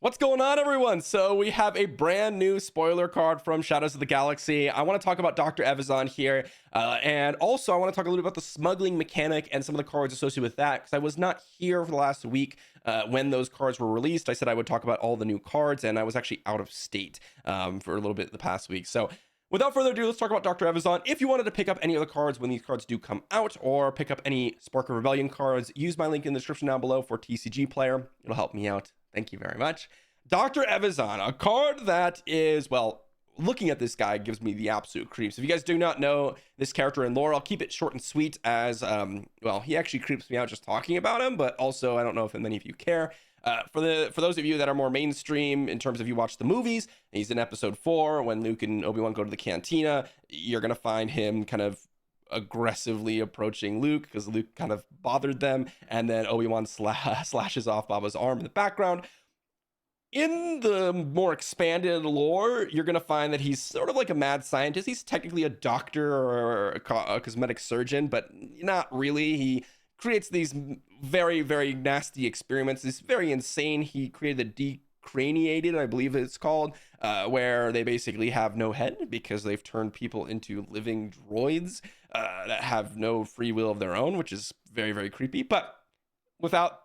What's going on, everyone? So we have a brand new spoiler card from Shadows of the Galaxy. I want to talk about Dr. Evazan here, and also I want to talk a little bit about the smuggling mechanic and some of the cards associated with that, because I was not here for the last week when those cards were released. I said I would talk about all the new cards, and I was actually out of state for a little bit the past week. So without further ado, let's talk about Dr. Evazan. If you wanted to pick up any of the cards when these cards do come out, or pick up any Spark of Rebellion cards, use my link in the description down below for TCG Player. It'll help me out. Thank you very much. Dr. Evazan, a card that is, well, looking at this guy gives me the absolute creeps. If you guys do not know this character in lore, I'll keep it short and sweet as, well, he actually creeps me out just talking about him, but also I don't know if many of you care. For those of you that are more mainstream in terms of you watch the movies, he's in episode 4 when Luke and Obi-Wan go to the cantina. You're going to find him kind of aggressively approaching Luke because Luke kind of bothered them, and then Obi-Wan slashes off Baba's arm in the background. In the more expanded lore, you're going to find that he's sort of like a mad scientist. He's technically a doctor or a cosmetic surgeon, but not really. He creates these very, very nasty experiments. It's very insane. He created the decraniated, I believe it's called, where they basically have no head because they've turned people into living droids that have no free will of their own, which is very, very creepy. But without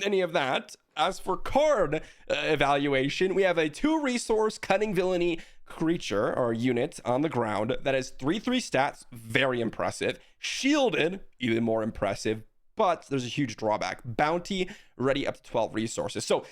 any of that, as for card evaluation, we have a 2-resource cunning villainy creature or unit on the ground that has 3/3 stats, very impressive. Shielded, even more impressive, but there's a huge drawback. Bounty, ready up to 12 resources. So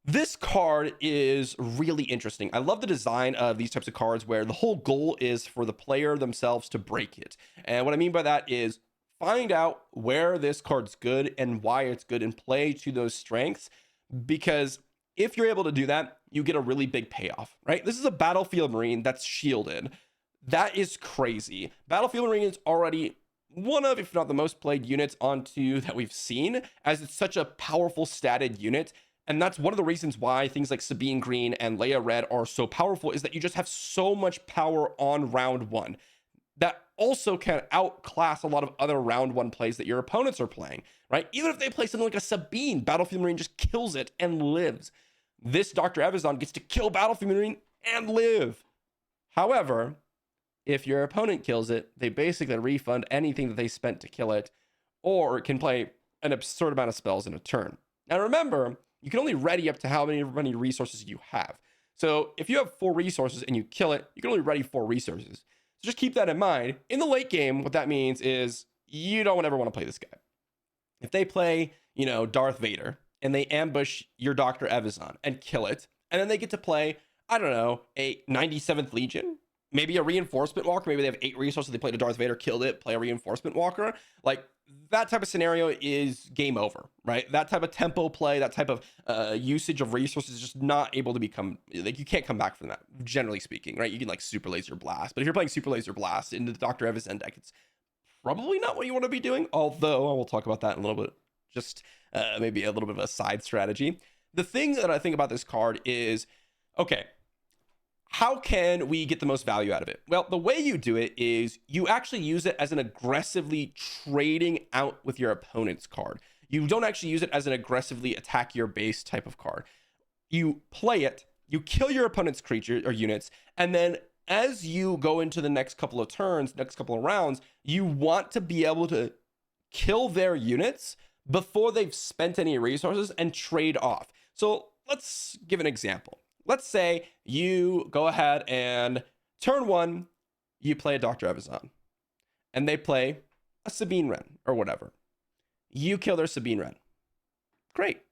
this card is really interesting. I love the design of these types of cards where the whole goal is for the player themselves to break it. And what I mean by that is find out where this card's good and why it's good and play to those strengths, because if you're able to do that, you get a really big payoff, right? This is a Battlefield Marine that's shielded. That is crazy. Battlefield Marine is already one of, if not the most played units onto that we've seen, as it's such a powerful statted unit. And that's one of the reasons why things like Sabine Green and Leia Red are so powerful, is that you just have so much power on round 1 that also can outclass a lot of other round 1 plays that your opponents are playing, right? Even if they play something like a Sabine, Battlefield Marine just kills it and lives. This Dr. Evazan gets to kill Battlefield Marine and live. However, if your opponent kills it, they basically refund anything that they spent to kill it, or can play an absurd amount of spells in a turn. Now remember, you can only ready up to how many resources you have. So if you have 4 resources and you kill it, you can only ready 4 resources. So just keep that in mind. In the late game, what that means is you don't ever want to play this guy. If they play, Darth Vader, and they ambush your Dr. Evazan and kill it, and then they get to play, I don't know, a 97th Legion, maybe a Reinforcement Walker, maybe they have 8 resources, they played a Darth Vader, killed it, play a Reinforcement Walker, like that type of scenario is game over, right? That type of tempo play, that type of usage of resources is just not able to become, like, you can't come back from that, generally speaking, right? You can like Super Laser Blast, but if you're playing Super Laser Blast into the Dr. Evazan deck, it's probably not what you want to be doing, although I will talk about that in a little bit, just maybe a little bit of a side strategy. The thing that I think about this card is, okay, how can we get the most value out of it? Well, the way you do it is you actually use it as an aggressively trading out with your opponent's card. You don't actually use it as an aggressively attack your base type of card. You play it, you kill your opponent's creature or units, and then as you go into the next couple of turns, next couple of rounds, you want to be able to kill their units before they've spent any resources and trade off. So let's give an example. Let's say you go ahead and turn 1, you play a Dr. Evazan, and they play a Sabine Wren or whatever. You kill their Sabine Wren. Great.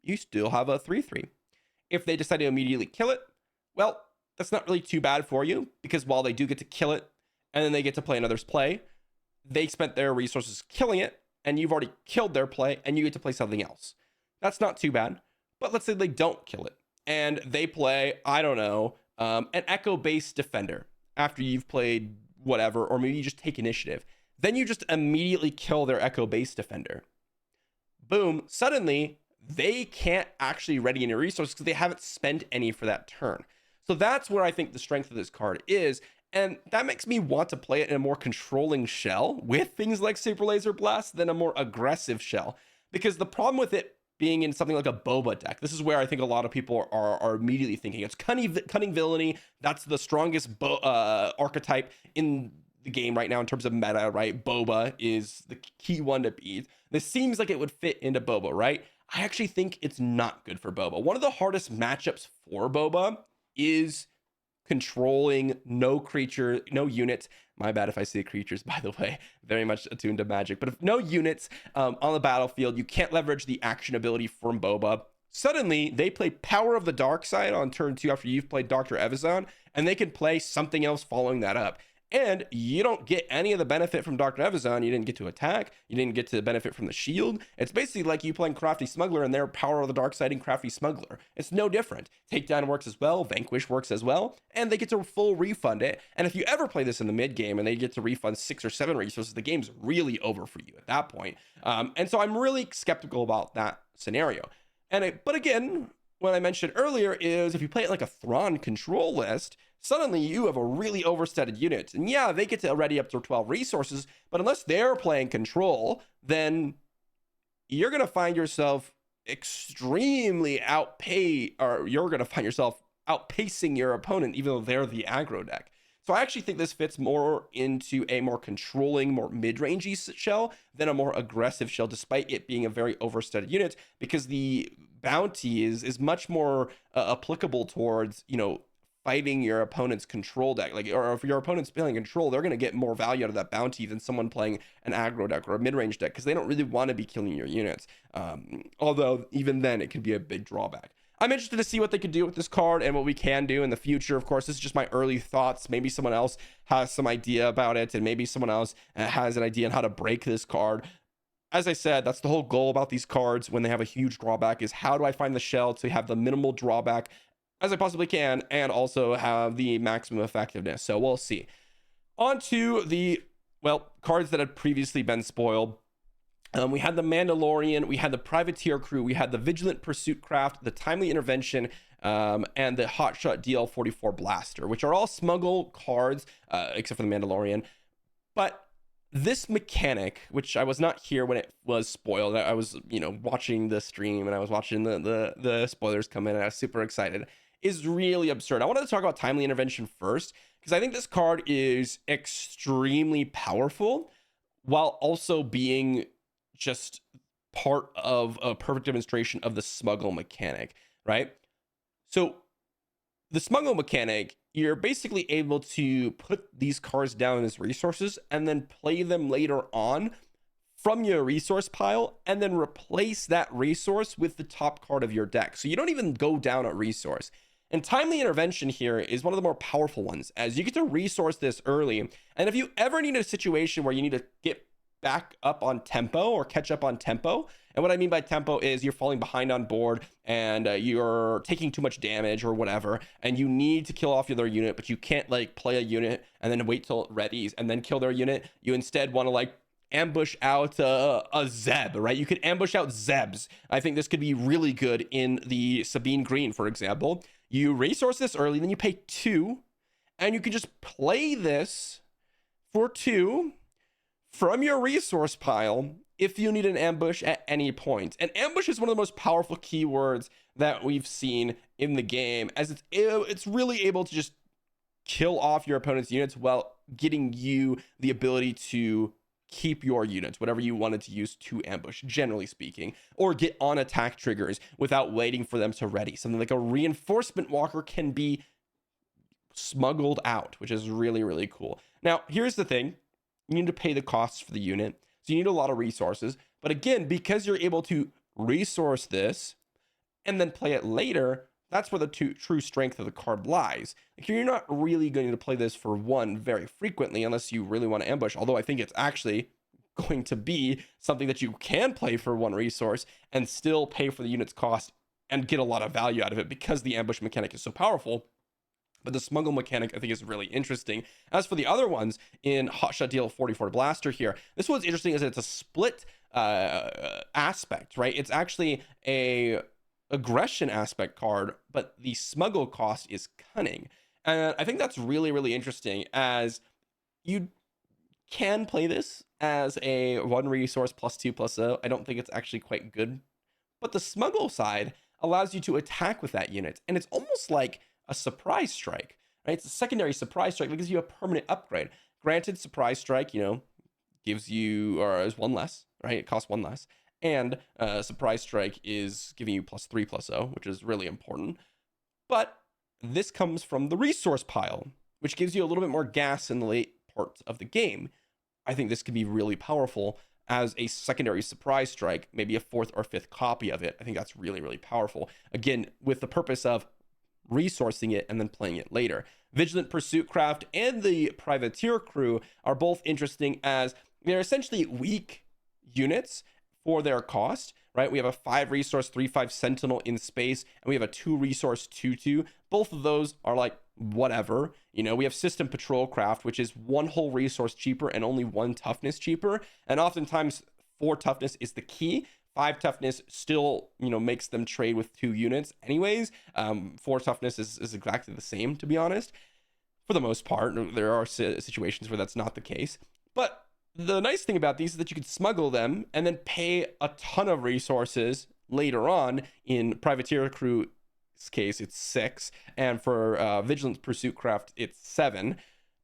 You still have a 3/3. If they decide to immediately kill it, well, that's not really too bad for you, because while they do get to kill it and then they get to play another's play, they spent their resources killing it, and you've already killed their play, and you get to play something else. That's not too bad. But let's say they don't kill it, and they play, I don't know, an Echo-based defender after you've played whatever, or maybe you just take initiative. Then you just immediately kill their Echo-based defender. Boom, suddenly they can't actually ready any resources because they haven't spent any for that turn. So that's where I think the strength of this card is, and that makes me want to play it in a more controlling shell with things like Super Laser Blast than a more aggressive shell. Because the problem with it being in something like a boba deck. This is where I think a lot of people are immediately thinking it's cunning villainy. That's the strongest archetype in the game right now in terms of meta, right? Boba is the key one to beat. This seems like it would fit into Boba, right? I actually think it's not good for Boba. One of the hardest matchups for Boba is controlling no creature, no units. My bad if I say creatures, by the way, very much attuned to magic. But if no units on the battlefield, you can't leverage the action ability from Boba. Suddenly, they play Power of the Dark Side on turn 2 after you've played Dr. Evazan, and they can play something else following that up. And you don't get any of the benefit from Dr. Evazan. You didn't get to attack. You didn't get to benefit from the shield. It's basically like you playing Crafty Smuggler and their Power of the Dark Side and Crafty Smuggler. It's no different. Takedown works as well. Vanquish works as well. And they get to full refund it. And if you ever play this in the mid game and they get to refund 6 or 7 resources, the game's really over for you at that point. And so I'm really skeptical about that scenario. But again, what I mentioned earlier is if you play it like a Thrawn control list, suddenly you have a really overstated unit. And yeah, they get to ready up to 12 resources, but unless they're playing control, then you're going to find yourself extremely you're going to find yourself outpacing your opponent, even though they're the aggro deck. So I actually think this fits more into a more controlling, more mid-rangey shell than a more aggressive shell, despite it being a very overstated unit, because the bounty is much more applicable towards, fighting your opponent's control deck. Or if your opponent's playing control, they're going to get more value out of that bounty than someone playing an aggro deck or a mid-range deck, because they don't really want to be killing your units. Although even then it can be a big drawback. I'm interested to see what they could do with this card and what we can do in the future. Of course, this is just my early thoughts. Maybe someone else has some idea about it, and maybe someone else has an idea on how to break this card. As I said, that's the whole goal about these cards when they have a huge drawback, is how do I find the shell to have the minimal drawback as I possibly can and also have the maximum effectiveness. So we'll see. On to the, cards that had previously been spoiled. We had the Mandalorian, we had the Privateer Crew, we had the Vigilant Pursuit Craft, the Timely Intervention, and the Hotshot DL44 Blaster, which are all smuggle cards, except for the Mandalorian. But this mechanic, which I was not here when it was spoiled, I was, watching the stream and I was watching the spoilers come in and I was super excited, is really absurd. I wanted to talk about Timely Intervention first, because I think this card is extremely powerful while also being just part of a perfect demonstration of the smuggle mechanic, right? So the smuggle mechanic, you're basically able to put these cards down as resources and then play them later on from your resource pile and then replace that resource with the top card of your deck. So you don't even go down a resource. And Timely Intervention here is one of the more powerful ones, as you get to resource this early. And if you ever need a situation where you need to get back up on tempo or catch up on tempo, and what I mean by tempo is you're falling behind on board and you're taking too much damage or whatever, and you need to kill off your other unit, but you can't play a unit and then wait till it readies and then kill their unit. You instead want to ambush out a Zeb, right? You could ambush out Zebs. I think this could be really good in the Sabine Green, for example. You resource this early, then you pay 2, and you can just play this for 2 from your resource pile if you need an ambush at any point. And ambush is one of the most powerful keywords that we've seen in the game, as it's really able to just kill off your opponent's units while getting you the ability to keep your units, whatever you wanted to use to ambush, generally speaking, or get on attack triggers without waiting for them to ready. Something like a reinforcement walker can be smuggled out, which is really, really cool. Now, here's the thing. You need to pay the costs for the unit, so you need a lot of resources. But again, because you're able to resource this and then play it later, that's where the true strength of the card lies. You're not really going to play this for 1 very frequently unless you really want to ambush, although I think it's actually going to be something that you can play for 1 resource and still pay for the unit's cost and get a lot of value out of it because the ambush mechanic is so powerful. But the smuggle mechanic, I think, is really interesting. As for the other ones in Hotshot DL44 Blaster here, this one's interesting as it's a split aspect, right? It's actually a aggression aspect card, but the smuggle cost is cunning. And I think that's really, really interesting, as you can play this as a 1 resource +2/+0. I don't think it's actually quite good, But the smuggle side allows you to attack with that unit, and it's almost like a surprise strike, right? It's a secondary surprise strike that gives you a permanent upgrade. Granted, surprise strike, gives you, or is one less, right? It costs one less. And surprise strike is giving you +3/+0, which is really important. But this comes from the resource pile, which gives you a little bit more gas in the late part of the game. I think this could be really powerful as a secondary surprise strike, maybe a fourth or fifth copy of it. I think that's really, really powerful. Again, with the purpose of resourcing it and then playing it later. Vigilant Pursuit Craft and the Privateer Crew are both interesting as they're essentially weak units for their cost, right? We have a 5 resource 3/5 Sentinel in space, and we have a 2 resource 2/2. Both of those are like whatever. We have System Patrol Craft, which is 1 whole resource cheaper and only 1 toughness cheaper. And oftentimes 4 toughness is the key. 5 toughness still, makes them trade with 2 units anyways. 4 toughness is exactly the same, to be honest. For the most part, there are situations where that's not the case. But the nice thing about these is that you can smuggle them and then pay a ton of resources later on. In Privateer Crew's case, it's 6. And for Vigilant Pursuit Craft, it's 7.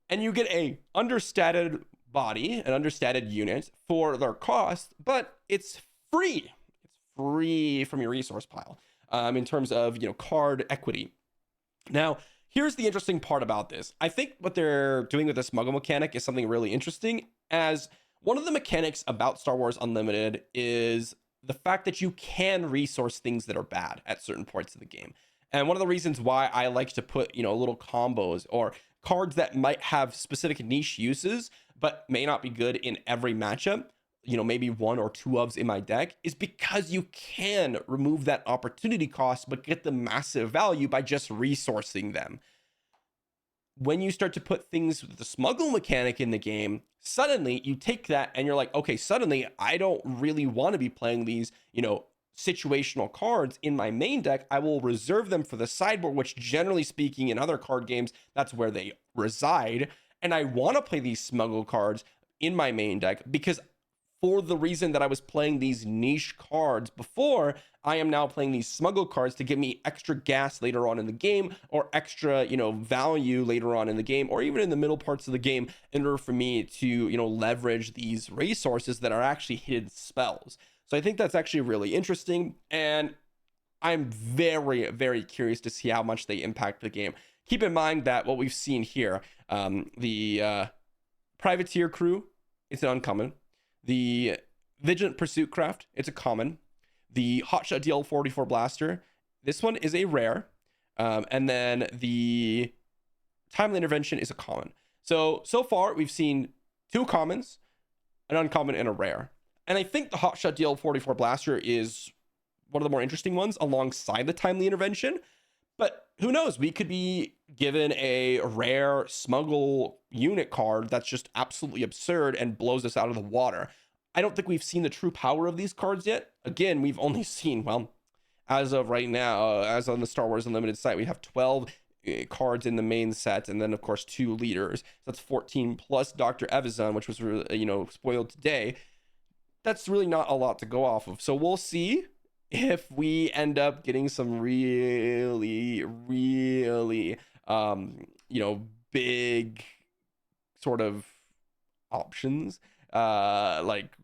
And you get a understated body, an understated unit for their cost, but it's free. It's free from your resource pile in terms of, card equity. Now, here's the interesting part about this. I think what they're doing with the smuggle mechanic is something really interesting, as one of the mechanics about Star Wars Unlimited is the fact that you can resource things that are bad at certain points of the game. And one of the reasons why I like to put, little combos or cards that might have specific niche uses, but may not be good in every matchup, maybe 1 or 2 ofs in my deck, is because you can remove that opportunity cost, but get the massive value by just resourcing them. When you start to put things with the smuggle mechanic in the game, suddenly you take that and you're like, okay, suddenly I don't really want to be playing these, situational cards in my main deck. I will reserve them for the sideboard, which generally speaking in other card games, that's where they reside. And I want to play these smuggle cards in my main deck because for the reason that I was playing these niche cards before, I am now playing these smuggle cards to give me extra gas later on in the game, or extra, value later on in the game, or even in the middle parts of the game, in order for me to, leverage these resources that are actually hidden spells. So I think that's actually really interesting, and I'm very, very curious to see how much they impact the game. Keep in mind that what we've seen here, the Privateer Crew, it's an uncommon. The Vigilant Pursuit Craft, it's a common. The Hotshot DL44 Blaster, this one is a rare. And then the Timely Intervention is a common. So far, we've seen 2 commons, an uncommon, and a rare. And I think the Hotshot DL44 Blaster is one of the more interesting ones alongside the Timely Intervention. But who knows? We could be given a rare smuggle unit card that's just absolutely absurd and blows us out of the water. I don't think we've seen the true power of these cards yet. Again, we've only seen, as of right now, as on the Star Wars Unlimited site, we have 12 cards in the main set, and then of course 2 leaders. So that's 14 plus Dr. Evazan, which was spoiled today. That's really not a lot to go off of. So we'll see if we end up getting some really, really, big sort of options, like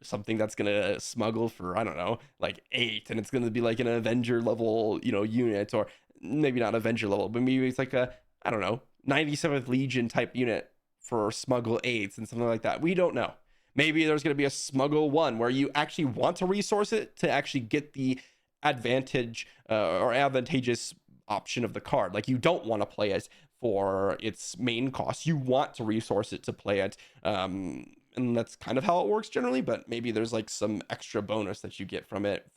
something that's gonna smuggle for, I don't know, like 8, and it's gonna be like an Avenger level, unit, or maybe not Avenger level, but maybe it's like a, I don't know, 97th Legion type unit for smuggle 8s and something like that. We don't know. Maybe there's going to be a smuggle 1 where you actually want to resource it to actually get the advantage or advantageous option of the card. Like, you don't want to play it for its main cost. You want to resource it to play it. And that's kind of how it works generally, but maybe there's like some extra bonus that you get from it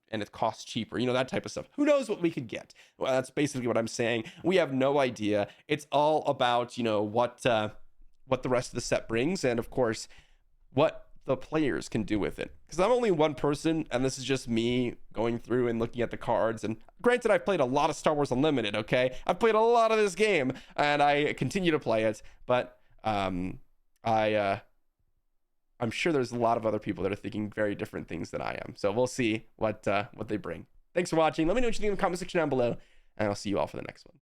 and it costs cheaper, that type of stuff. Who knows what we could get? Well, that's basically what I'm saying. We have no idea. It's all about, what the rest of the set brings. And of course, what the players can do with it, because I'm only one person and this is just me going through and looking at the cards. And granted, I've played a lot of Star Wars Unlimited. Okay, I've played a lot of this game and I continue to play it, but I I'm sure there's a lot of other people that are thinking very different things than I am. So we'll see what they bring. Thanks for watching. Let me know what you think in the comment section down below, and I'll see you all for the next one.